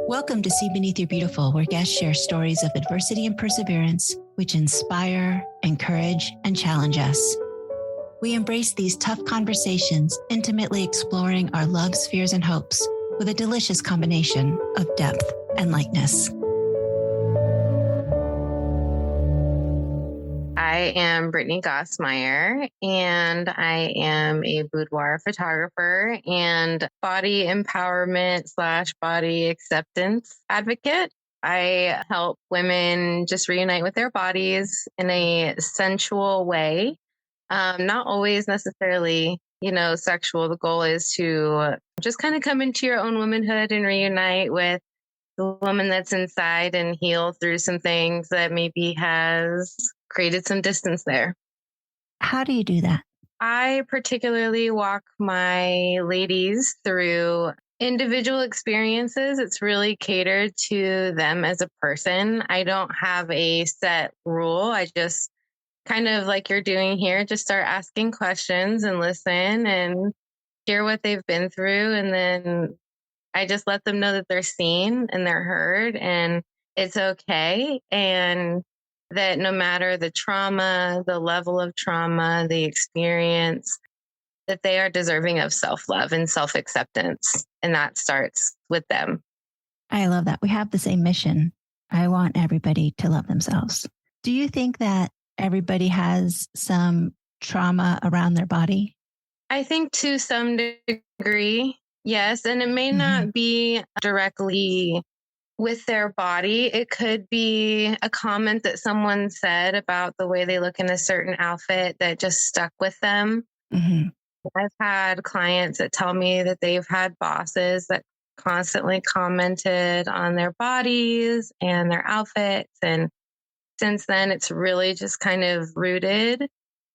Welcome to See Beneath Your Beautiful, where guests share stories of adversity and perseverance, which inspire, encourage, and challenge us. We embrace these tough conversations, intimately exploring our loves, fears, and hopes with a delicious combination of depth and lightness. I am Brittney Gossmeyer, and I am a boudoir photographer and body empowerment / body acceptance advocate. I help women just reunite with their bodies in a sensual way, not always necessarily, sexual. The goal is to just kind of come into your own womanhood and reunite with the woman that's inside and heal through some things that maybe has created some distance there. How do you do that? I particularly walk my ladies through individual experiences. It's really catered to them as a person. I don't have a set rule. I just kind of like you're doing here, just start asking questions and listen and hear what they've been through. And then I just let them know that they're seen and they're heard and it's okay. And that no matter the trauma, the level of trauma, the experience, that they are deserving of self-love and self-acceptance. And that starts with them. I love that. We have the same mission. I want everybody to love themselves. Do you think that everybody has some trauma around their body? I think to some degree, yes. And it may not be directly with their body. It could be a comment that someone said about the way they look in a certain outfit that just stuck with them. Mm-hmm. I've had clients that tell me that they've had bosses that constantly commented on their bodies and their outfits. And since then, it's really just kind of rooted.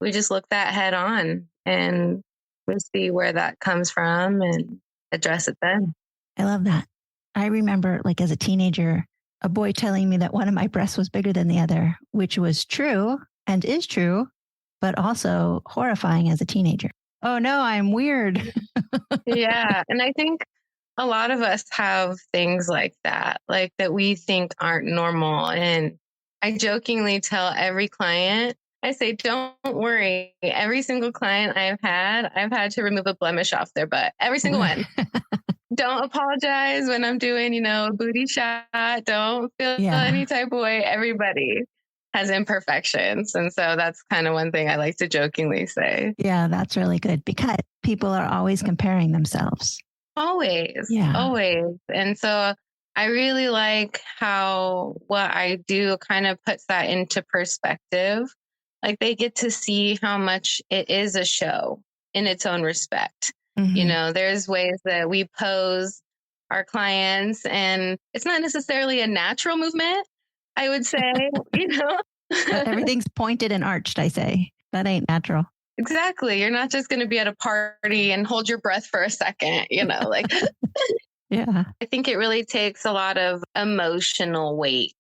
We just look that head on and we see where that comes from and address it then. I love that. I remember like as a teenager, a boy telling me that one of my breasts was bigger than the other, which was true and is true, but also horrifying as a teenager. Oh no, I'm weird. Yeah. And I think a lot of us have things like that we think aren't normal. And I jokingly tell every client, I say, don't worry. Every single client I've had to remove a blemish off their butt. Every single one. Don't apologize when I'm doing, a booty shot. Don't feel any type of way. Everybody has imperfections. And so that's kind of one thing I like to jokingly say. Yeah, that's really good because people are always comparing themselves. Always. Yeah. Always. And so I really like how what I do kind of puts that into perspective. Like they get to see how much it is a show in its own respect. Mm-hmm. There's ways that we pose our clients and it's not necessarily a natural movement, I would say, Everything's pointed and arched, I say. That ain't natural. Exactly. You're not just going to be at a party and hold your breath for a second, Yeah. I think it really takes a lot of emotional weight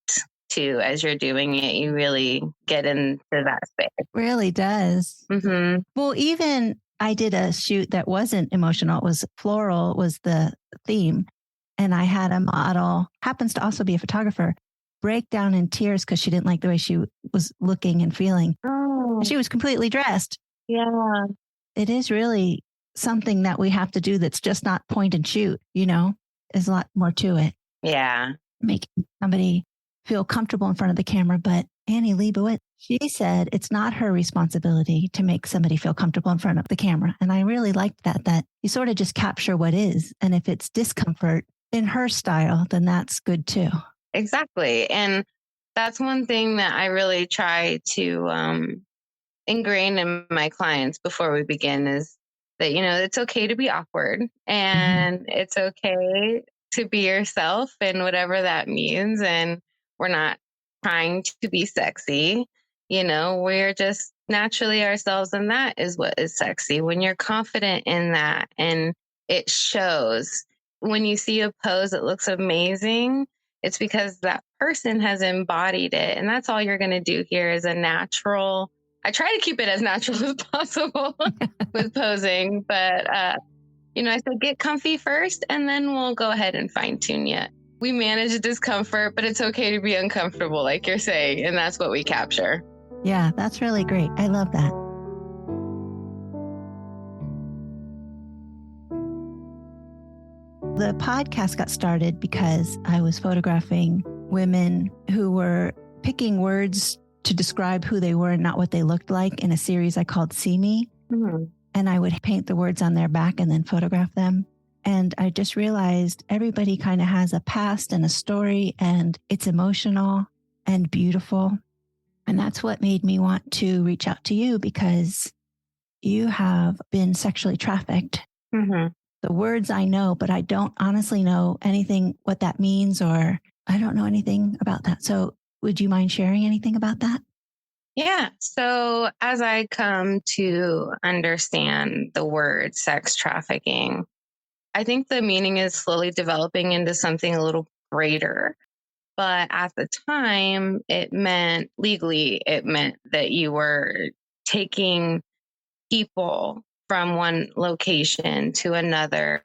too. As you're doing it, you really get into that space. It really does. Mm-hmm. Well, even I did a shoot that wasn't emotional. It was floral was the theme. And I had a model, happens to also be a photographer, break down in tears because she didn't like the way she was looking and feeling. Oh. And she was completely dressed. Yeah. It is really something that we have to do that's just not point and shoot, there's a lot more to it. Yeah. Making somebody feel comfortable in front of the camera. But Annie Leibovitz, she said it's not her responsibility to make somebody feel comfortable in front of the camera. And I really liked that you sort of just capture what is. And if it's discomfort in her style, then that's good too. Exactly. And that's one thing that I really try to ingrain in my clients before we begin is that, it's okay to be awkward and it's okay to be yourself and whatever that means. And we're not trying to be sexy. We're just naturally ourselves. And that is what is sexy when you're confident in that. And it shows when you see a pose, it looks amazing. It's because that person has embodied it. And that's all you're going to do here is a natural. I try to keep it as natural as possible with posing, but, I said, get comfy first and then we'll go ahead and fine tune you. We manage discomfort, but it's okay to be uncomfortable, like you're saying. And that's what we capture. Yeah, that's really great. I love that. The podcast got started because I was photographing women who were picking words to describe who they were and not what they looked like in a series I called See Me. Mm-hmm. And I would paint the words on their back and then photograph them. And I just realized everybody kind of has a past and a story, and it's emotional and beautiful. And that's what made me want to reach out to you, because you have been sexually trafficked. Mm-hmm. The words I know, but I don't honestly know anything what that means, or I don't know anything about that. So would you mind sharing anything about that? Yeah. So as I come to understand the word sex trafficking, I think the meaning is slowly developing into something a little greater. But at the time, it meant that you were taking people from one location to another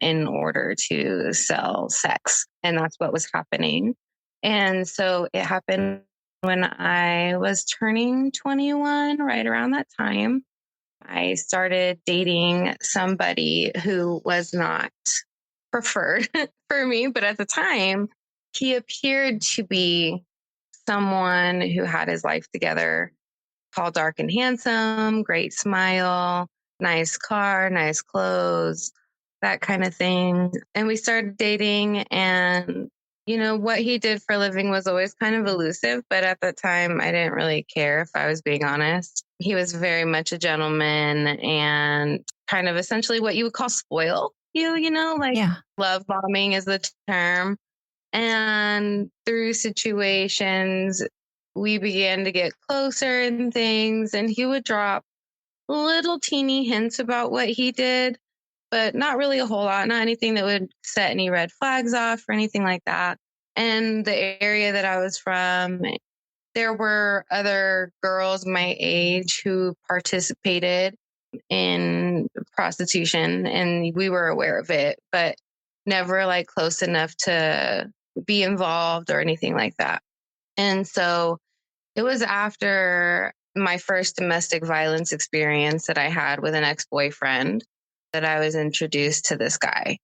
in order to sell sex. And that's what was happening. And so it happened when I was turning 21, right around that time. I started dating somebody who was not preferred for me, but at the time, he appeared to be someone who had his life together, tall, dark, and handsome, great smile, nice car, nice clothes, that kind of thing. And we started dating, and what he did for a living was always kind of elusive, but at the time I didn't really care, if I was being honest. He was very much a gentleman and kind of essentially what you would call spoil like Yeah. love bombing is the term. And through situations, we began to get closer and things, and he would drop little teeny hints about what he did, but not really a whole lot, not anything that would set any red flags off or anything like that. And the area that I was from, there were other girls my age who participated in prostitution, and we were aware of it, but never like close enough to be involved or anything like that. And so it was after my first domestic violence experience that I had with an ex-boyfriend that I was introduced to this guy.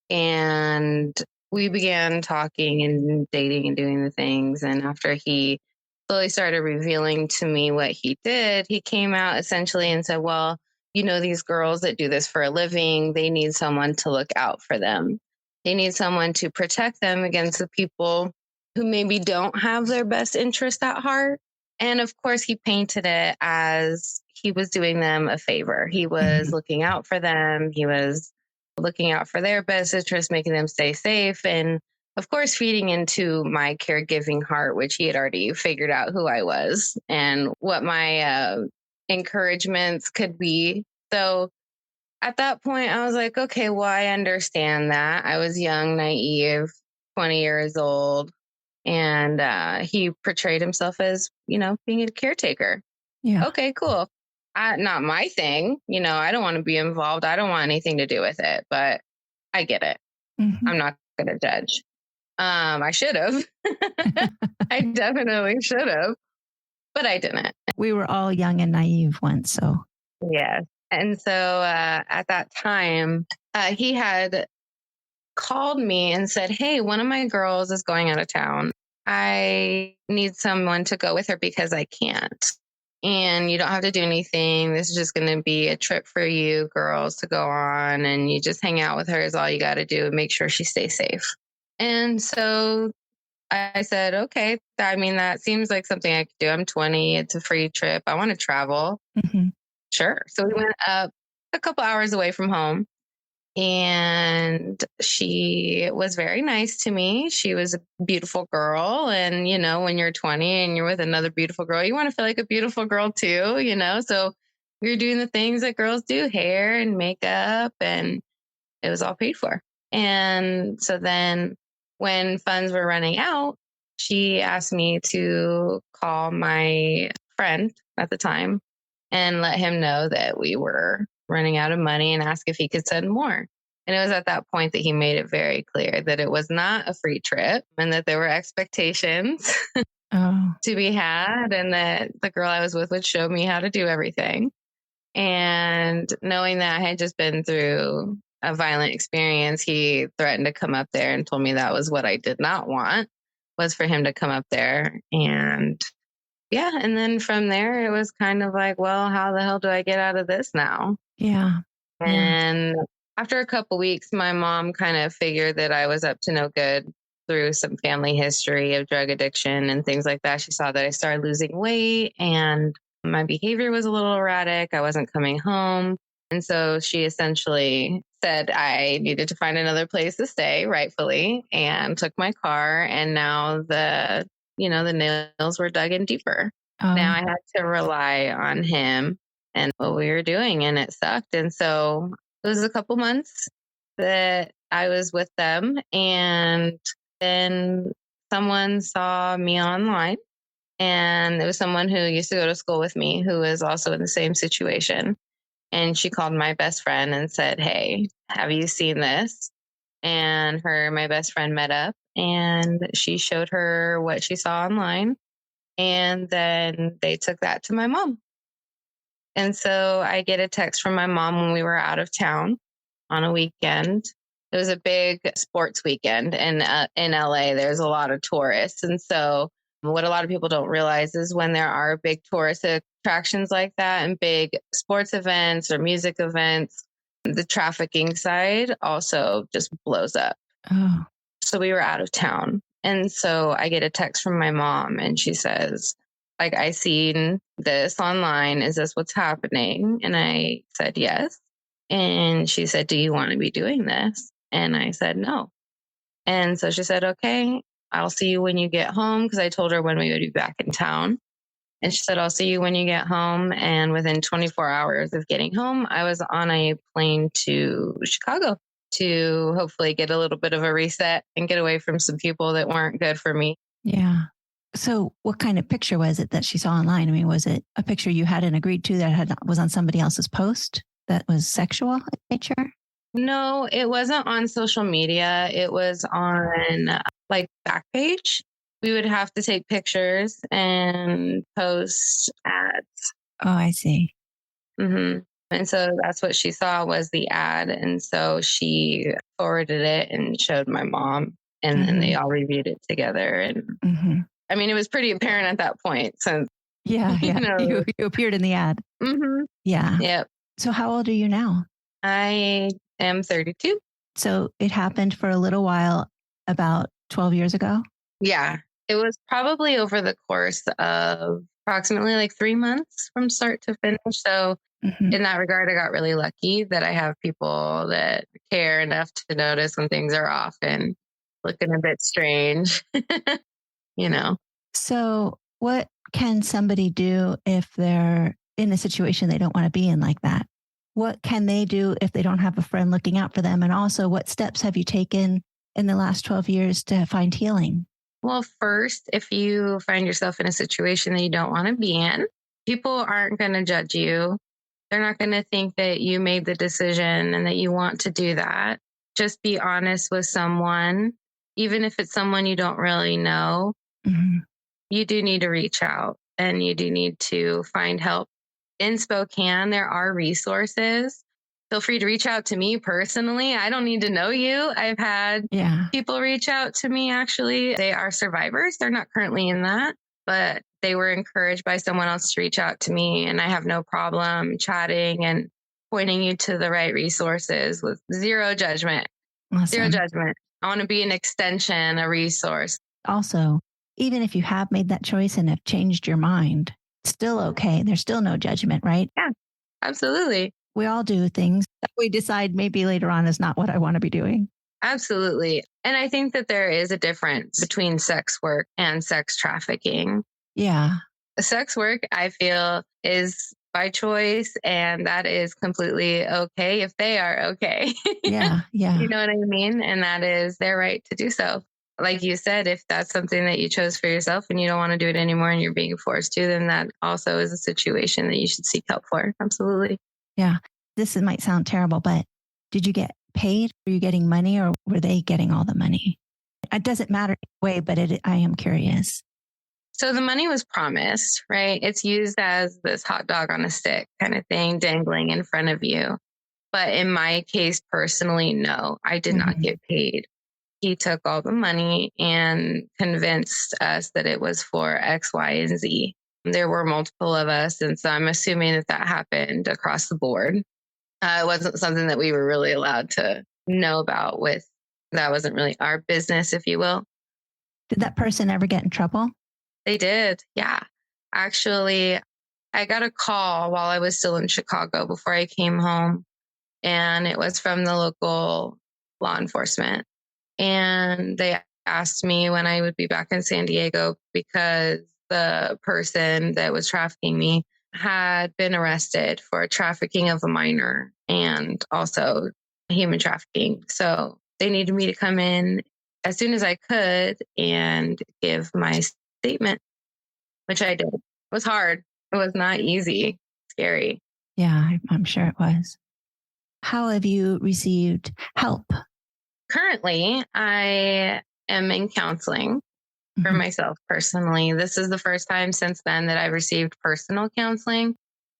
And we began talking and dating and doing the things. And after he slowly started revealing to me what he did, he came out essentially and said, well, these girls that do this for a living, they need someone to look out for them. They need someone to protect them against the people who maybe don't have their best interest at heart. And of course, he painted it as he was doing them a favor. He was looking out for them. He was looking out for their best interest, making them stay safe. And of course, feeding into my caregiving heart, which he had already figured out who I was and what my encouragements could be. So at that point, I was like, okay, well, I understand that. I was young, naive, 20 years old. And he portrayed himself as, being a caretaker. Yeah. Okay, cool. Not my thing. I don't want to be involved. I don't want anything to do with it, but I get it. Mm-hmm. I'm not going to judge. I should have. I definitely should have, but I didn't. We were all young and naive once, so. Yes. And so at that time, he had called me and said, hey, one of my girls is going out of town. I need someone to go with her because I can't. And you don't have to do anything. This is just going to be a trip for you girls to go on. And you just hang out with her is all you got to do and make sure she stays safe. And so I said, okay, that seems like something I could do. I'm 20. It's a free trip. I want to travel. Mm-hmm. Sure. So we went up a couple hours away from home. And she was very nice to me. She was a beautiful girl. And, when you're 20 and you're with another beautiful girl, you want to feel like a beautiful girl too, So we were doing the things that girls do, hair and makeup, and it was all paid for. And so then when funds were running out, she asked me to call my friend at the time and let him know that we were running out of money and ask if he could send more. And it was at that point that he made it very clear that it was not a free trip and that there were expectations to be had, and that the girl I was with would show me how to do everything. And knowing that I had just been through a violent experience, he threatened to come up there and told me that was what I did not want, was for him to come up there. And yeah. And then from there, it was kind of like, well, how the hell do I get out of this now? Yeah. And after a couple weeks, my mom kind of figured that I was up to no good through some family history of drug addiction and things like that. She saw that I started losing weight and my behavior was a little erratic. I wasn't coming home. And so she essentially said I needed to find another place to stay, rightfully, and took my car. And now the nails were dug in deeper. Now I had to rely on him and what we were doing, and it sucked. And so it was a couple months that I was with them, and then someone saw me online, and it was someone who used to go to school with me who was also in the same situation. And she called my best friend and said, "Hey, have you seen this?" And my best friend met up, and she showed her what she saw online. And then they took that to my mom. And so I get a text from my mom when we were out of town on a weekend. It was a big sports weekend. And in LA, there's a lot of tourists. And so what a lot of people don't realize is when there are big tourist attractions like that and big sports events or music events, the trafficking side also just blows up. So we were out of town. And so I get a text from my mom and she says, I seen this online. Is this what's happening? And I said, yes. And she said, do you want to be doing this? And I said, no. And so she said, okay, I'll see you when you get home. Because I told her when we would be back in town. And she said, I'll see you when you get home. And within 24 hours of getting home, I was on a plane to Chicago to hopefully get a little bit of a reset and get away from some people that weren't good for me. Yeah. So what kind of picture was it that she saw online? I mean, was it a picture you hadn't agreed to that was on somebody else's post that was sexual in nature? No, it wasn't on social media. It was on Backpage. We would have to take pictures and post ads. Oh, I see. Mm-hmm. And so that's what she saw was the ad. And so she forwarded it and showed my mom, and then they all reviewed it together. And I mean, it was pretty apparent at that point. So yeah. You appeared in the ad. Yeah. Yep. So how old are you now? I am 32. So it happened for a little while, about 12 years ago? Yeah. It was probably over the course of approximately 3 months from start to finish. So in that regard, I got really lucky that I have people that care enough to notice when things are off and looking a bit strange, So what can somebody do if they're in a situation they don't want to be in like that? What can they do if they don't have a friend looking out for them? And also, what steps have you taken in the last 12 years to find healing? Well, first, if you find yourself in a situation that you don't want to be in, people aren't going to judge you. They're not going to think that you made the decision and that you want to do that. Just be honest with someone, even if it's someone you don't really know. You do need to reach out and you do need to find help. In Spokane, there are resources. Feel free to reach out to me personally. I don't need to know you. I've had people reach out to me, actually. They are survivors. They're not currently in that, but they were encouraged by someone else to reach out to me. And I have no problem chatting and pointing you to the right resources with zero judgment. Awesome. Zero judgment. I want to be an extension, a resource. Also, even if you have made that choice and have changed your mind, still okay. There's still no judgment, right? Yeah, absolutely. We all do things that we decide maybe later on is not what I want to be doing. Absolutely. And I think that there is a difference between sex work and sex trafficking. Yeah. Sex work, I feel, is by choice, and that is completely okay if they are okay. Yeah. You know what I mean? And that is their right to do so. Like you said, if that's something that you chose for yourself and you don't want to do it anymore and you're being forced to, then that also is a situation that you should seek help for. Absolutely. Yeah. This might sound terrible, but did you get paid? Were you getting money or were they getting all the money? It doesn't matter anyway, but I am curious. So the money was promised, right? It's used as this hot dog on a stick kind of thing, dangling in front of you. But in my case, personally, no, I did not get paid. He took all the money and convinced us that it was for X, Y, and Z. There were multiple of us. And so I'm assuming that happened across the board. It wasn't something that we were really allowed to know about that wasn't really our business, if you will. Did that person ever get in trouble? They did. Yeah. Actually, I got a call while I was still in Chicago before I came home, and it was from the local law enforcement. And they asked me when I would be back in San Diego because the person that was trafficking me had been arrested for trafficking of a minor and also human trafficking. So they needed me to come in as soon as I could and give my statement, which I did. It was hard. It was not easy, scary. Yeah, I'm sure it was. How have you received help? Currently, I am in counseling for myself personally. This is the first time since then that I've received personal counseling.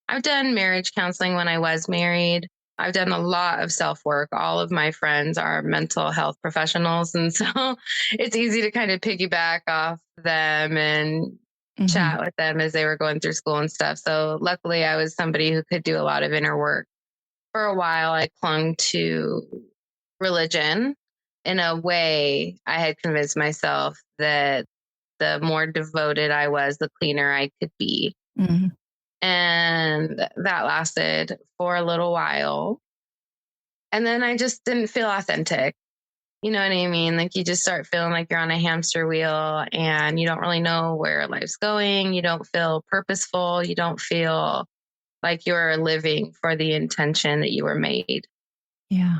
I've done marriage counseling when I was married. I've done a lot of self-work. All of my friends are mental health professionals. And so it's easy to kind of piggyback off them and chat with them as they were going through school and stuff. So luckily I was somebody who could do a lot of inner work. For a while, I clung to religion. In a way, I had convinced myself that the more devoted I was, the cleaner I could be. And that lasted for a little while. And then I just didn't feel authentic. You know what I mean? Like you just start feeling like you're on a hamster wheel and you don't really know where life's going. You don't feel purposeful. You don't feel like you're living for the intention that you were made. Yeah.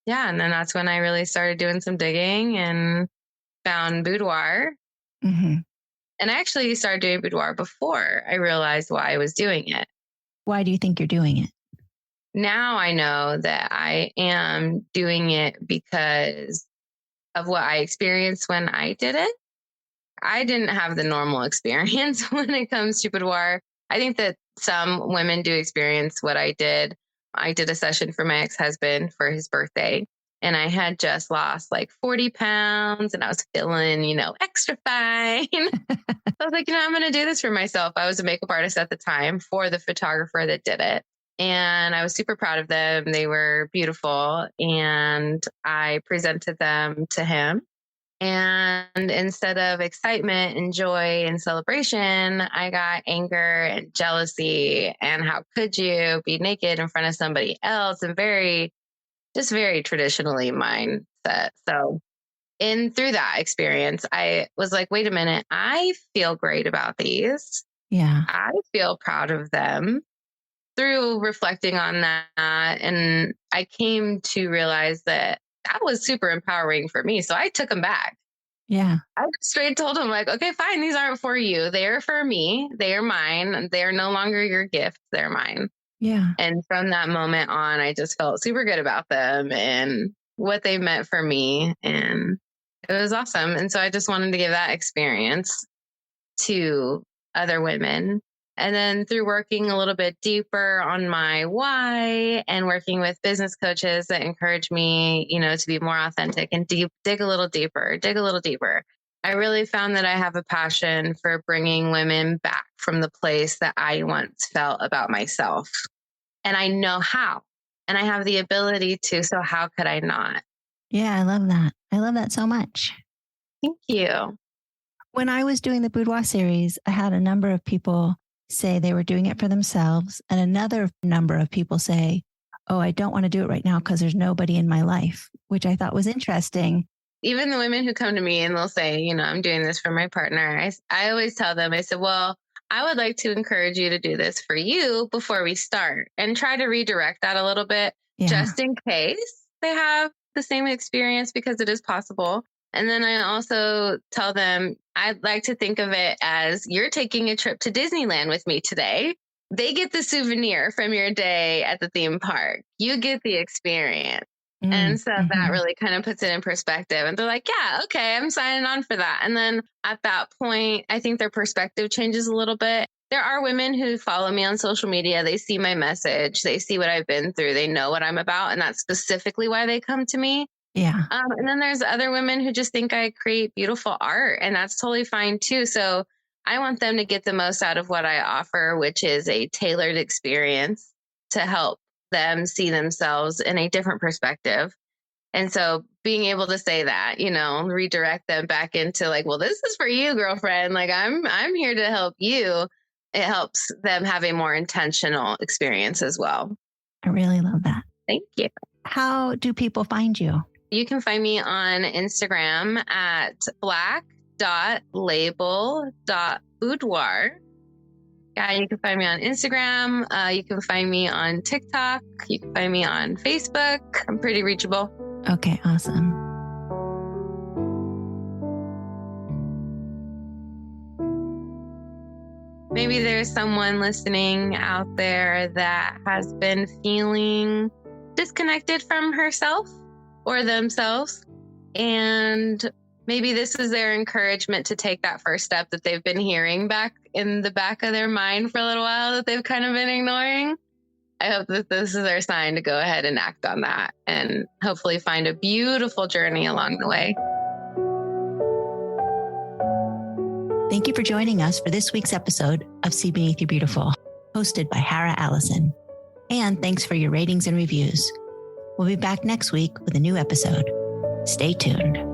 Yeah. And then that's when I really started doing some digging and found boudoir. And I actually started doing boudoir before I realized why I was doing it. Why do you think you're doing it? Now I know that I am doing it because of what I experienced when I did it. I didn't have the normal experience when it comes to boudoir. I think that some women do experience what I did. I did a session for my ex-husband for his birthday. And I had just lost like 40 pounds and I was feeling, extra fine. I was like, I'm going to do this for myself. I was a makeup artist at the time for the photographer that did it. And I was super proud of them. They were beautiful. And I presented them to him. And instead of excitement and joy and celebration, I got anger and jealousy. And how could you be naked in front of somebody else? And very traditionally mindset. So through that experience, I was like, wait a minute, I feel great about these. Yeah. I feel proud of them. Through reflecting on that, and I came to realize that was super empowering for me. So I took them back. Yeah. I straight told them like, okay, fine. These aren't for you. They are for me. They are mine. They are no longer your gift. They're mine. Yeah. And from that moment on, I just felt super good about them and what they meant for me. And it was awesome. And so I just wanted to give that experience to other women. And then through working a little bit deeper on my why and working with business coaches that encourage me, to be more authentic and dig a little deeper. I really found that I have a passion for bringing women back from the place that I once felt about myself. And I know how, and I have the ability to. So how could I not? Yeah, I love that. I love that so much. Thank you. When I was doing the boudoir series, I had a number of people say they were doing it for themselves. And another number of people say, oh, I don't want to do it right now because there's nobody in my life, which I thought was interesting. Even the women who come to me and they'll say, I'm doing this for my partner. I always tell them, I said, well, I would like to encourage you to do this for you before we start and try to redirect that a little bit just in case they have the same experience, because it is possible. And then I also tell them, I'd like to think of it as you're taking a trip to Disneyland with me today. They get the souvenir from your day at the theme park. You get the experience. And so that really kind of puts it in perspective. And they're like, yeah, okay, I'm signing on for that. And then at that point, I think their perspective changes a little bit. There are women who follow me on social media. They see my message. They see what I've been through. They know what I'm about. And that's specifically why they come to me. Yeah. And then there's other women who just think I create beautiful art, and that's totally fine too. So I want them to get the most out of what I offer, which is a tailored experience to help them see themselves in a different perspective. And so being able to say that, redirect them back into like, well, this is for you, girlfriend. Like I'm here to help you. It helps them have a more intentional experience as well. I really love that. Thank you. How do people find you? You can find me on Instagram at black.label.boudoir. Yeah, you can find me on Instagram. You can find me on TikTok. You can find me on Facebook. I'm pretty reachable. Okay, awesome. Maybe there's someone listening out there that has been feeling disconnected from herself or themselves. And maybe this is their encouragement to take that first step that they've been hearing back in the back of their mind for a little while that they've kind of been ignoring. I hope that this is their sign to go ahead and act on that and hopefully find a beautiful journey along the way. Thank you for joining us for this week's episode of See Beneath Your Beautiful, hosted by Hara Allison. And thanks for your ratings and reviews. We'll be back next week with a new episode. Stay tuned.